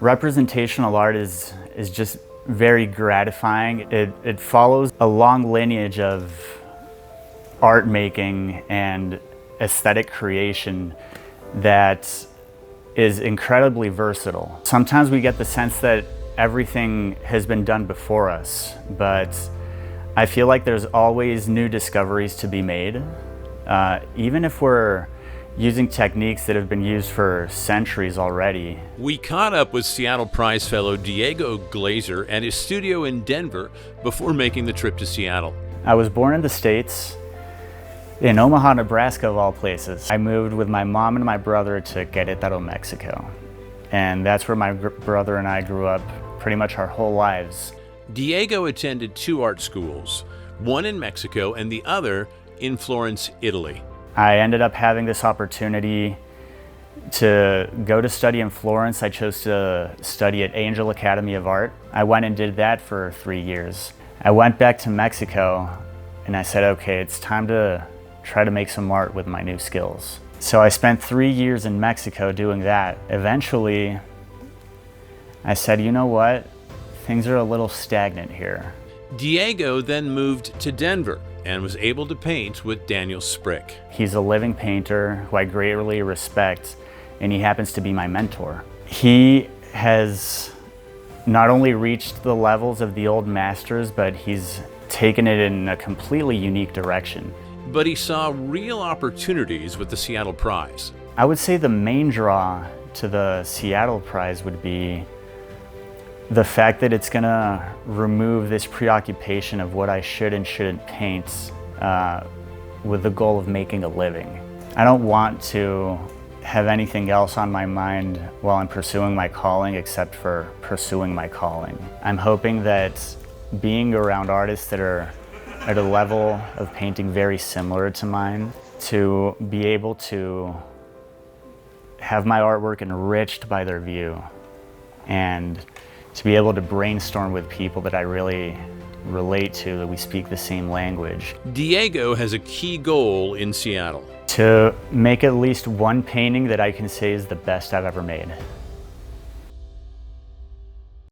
Representational art is just very gratifying. It follows a long lineage of art making and aesthetic creation that is incredibly versatile. Sometimes we get the sense that everything has been done before us, but I feel like there's always new discoveries to be made. Even if we're using techniques that have been used for centuries already. We caught up with Seattle Prize fellow Diego Glazer at his studio in Denver before making the trip to Seattle. I was born in the States, in Omaha, Nebraska of all places. I moved with my mom and my brother to Querétaro, Mexico. And that's where my brother and I grew up pretty much our whole lives. Diego attended 2 art schools, one in Mexico and the other in Florence, Italy. I ended up having this opportunity to go to study in Florence. I chose to study at Angel Academy of Art. I went and did that for 3 years. I went back to Mexico and I said, okay, it's time to try to make some art with my new skills. So I spent 3 years in Mexico doing that. Eventually, I said, you know what? Things are a little stagnant here. Diego then moved to Denver and was able to paint with Daniel Sprick. He's a living painter who I greatly respect, and he happens to be my mentor. He has not only reached the levels of the old masters, but he's taken it in a completely unique direction. But he saw real opportunities with the Seattle Prize. I would say the main draw to the Seattle Prize would be the fact that it's gonna remove this preoccupation of what I should and shouldn't paint with the goal of making a living. I don't want to have anything else on my mind while I'm pursuing my calling except for pursuing my calling. I'm hoping that being around artists that are at a level of painting very similar to mine, to be able to have my artwork enriched by their view and to be able to brainstorm with people that I really relate to, that we speak the same language. Diego has a key goal in Seattle. To make at least one painting that I can say is the best I've ever made.